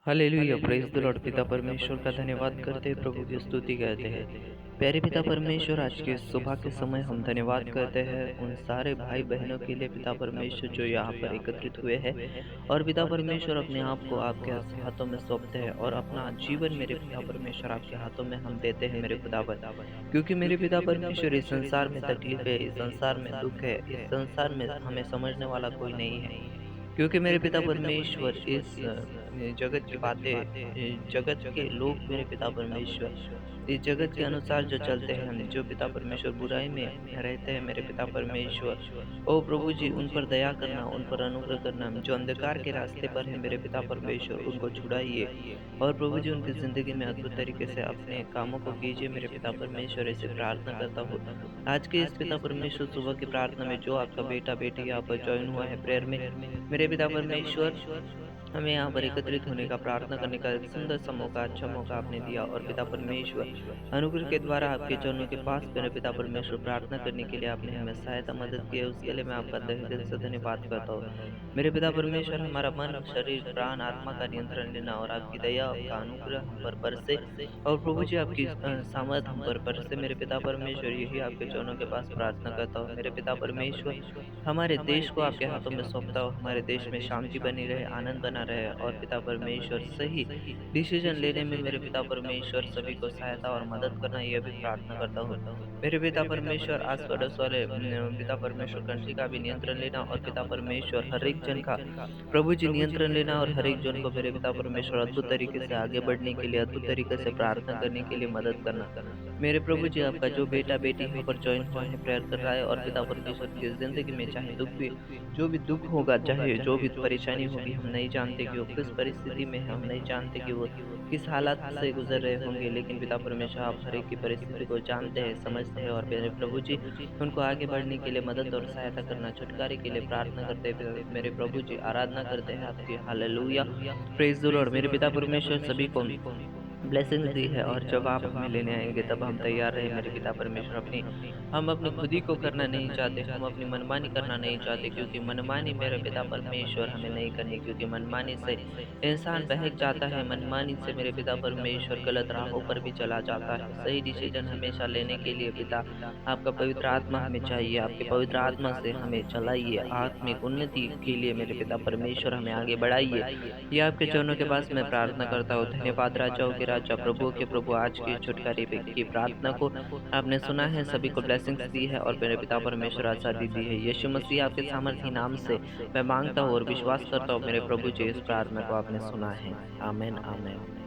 Hallelujah, praise the Lord. पिता परमेश्वर का धन्यवाद करते हैं, प्रभु की स्तुति कहते हैं। प्यारे पिता परमेश्वर, आज के सुबह के समय हम धन्यवाद करते हैं उन सारे भाई बहनों के लिए पिता परमेश्वर जो यहाँ पर एकत्रित हुए हैं। और पिता परमेश्वर, अपने आप को आपके हाथों में सौंपते हैं और अपना जीवन मेरे पिता परमेश्वर आपके हाथों में हम देते हैं मेरे खुदावन। क्योंकि मेरे पिता परमेश्वर, इस संसार में तकलीफ है, इस संसार में दुख है, इस संसार में हमें समझने वाला कोई नहीं है। क्योंकि मेरे पिता परमेश्वर, इस जगत की बातें, जगत के लोग मेरे पिता परमेश्वर, इस जगत के अनुसार जो चलते हैं, हम जो पिता परमेश्वर बुराई में रहते हैं मेरे पिता परमेश्वर, ओ प्रभु जी, उन पर दया करना, उन पर अनुग्रह करना। जो अंधकार के रास्ते पर है मेरे पिता परमेश्वर, उनको छुड़ाइए। और प्रभु जी, उनकी ज़िंदगी में अद्भुत तरीके से अपने कामों को कीजिए मेरे पिता परमेश्वर, ऐसे प्रार्थना करता हूँ। आज के इस पिता परमेश्वर सुबह की प्रार्थना में जो आपका बेटा-बेटी यहाँ पर जॉइन हुआ है प्रेयर में, मेरे पिता परमेश्वर, हमें यहाँ पर एकत्रित होने का, प्रार्थना करने का एक सुंदर सा मौका, अच्छा मौका आपने दिया। और पिता परमेश्वर, अनुग्रह के द्वारा आपके चरणों के पास मेरे पिता परमेश्वर प्रार्थना करने के लिए आपने हमें सहायता मदद की है, उसके लिए मैं आपका तहे दिल से धन्यवाद करता हूँ। मेरे पिता परमेश्वर, हमारा मन, शरीर, प्राण, आत्मा का नियंत्रण लेना और आपकी दया का अनुग्रह हम पर बरसे। और प्रभु जी, आपकी सामर्थ हम पर बरसे मेरे पिता परमेश्वर, यही आपके चरणों के पास प्रार्थना करता हूँ। मेरे पिता परमेश्वर, हमारे देश को आपके हाथों में सौंपता हूँ। हमारे देश में शांति बनी रहे, आनंद बना रहे। और पिता परमेश्वर, सही डिसीजन लेने में मेरे पिता परमेश्वर सभी को सहायता और मदद करना, यह भी प्रार्थना करता हूँ। मेरे पिता परमेश्वर, आस-पड़ोस वाले पिता परमेश्वर कंट्री का भी नियंत्रण लेना। और पिता परमेश्वर, हर एक जन का प्रभु जी नियंत्रण लेना। और हर एक जन को मेरे पिता परमेश्वर अद्भुत तरीके से आगे बढ़ने के लिए, अद्भुत तरीके से प्रार्थना करने के लिए मदद करना। मेरे प्रभु जी, आपका जो बेटा-बेटी यहाँ पर जॉइन हुआ है, प्रेयर कर रहा है, और पिता परमेश्वर की ज़िंदगी में चाहे दुःख भी, जो भी दुःख होगा, चाहे जो भी परेशानी होगी, हम नहीं जानते कि वो किस परिस्थिति में है, हम नहीं जानते कि वो किस हालात से गुज़र रहे होंगे, लेकिन पिता परमेश्वर, आप हर एक की परिस्थिति को जानते हैं, समझते हैं। और मेरे प्रभु जी, उनको आगे बढ़ने के लिए मदद और सहायता करना, छुटकारे के लिए प्रार्थना करते हैं। मेरे प्रभु जी, आराधना करते हैं आपकी। Hallelujah, praise the Lord. मेरे पिता परमेश्वर सभी को ब्लेसिंग्स दी है, और जब आप हमें लेने आएँगे तब हम तैयार रहे मेरे पिता परमेश्वर। हम अपनी खुद ही को करना नहीं चाहते, हम अपनी मनमानी करना नहीं चाहते, क्योंकि मनमानी मेरे पिता परमेश्वर हमें नहीं करनी। क्योंकि मनमानी से इंसान बहक जाता है, मनमानी से मेरे पिता परमेश्वर गलत राहों पर भी चला जाता है। सही डिसीजन हमेशा लेने के लिए पिता, आपका पवित्र आत्मा हमें चाहिए, आपके पवित्र आत्मा से हमें चलाइए, आत्मिक उन्नति के लिए मेरे पिता परमेश्वर हमें आगे बढ़ाइए। ये आपके चरणों के पास मैं प्रार्थना करता हूँ। धन्यवाद राजाओं के राजा, प्रभुओं के प्रभु, आज की छुटकारे पे की प्रार्थना को आपने सुना है, सभी को ब्लेसिंग्स दी है, और मेरे पिता परमेश्वर आशीर्वाद दी है। यीशु मसीह आपके सामर्थी नाम से मैं मांगता हूँ और विश्वास करता हूँ मेरे प्रभु जी, इस प्रार्थना को आपने सुना है। आमीन, आमीन।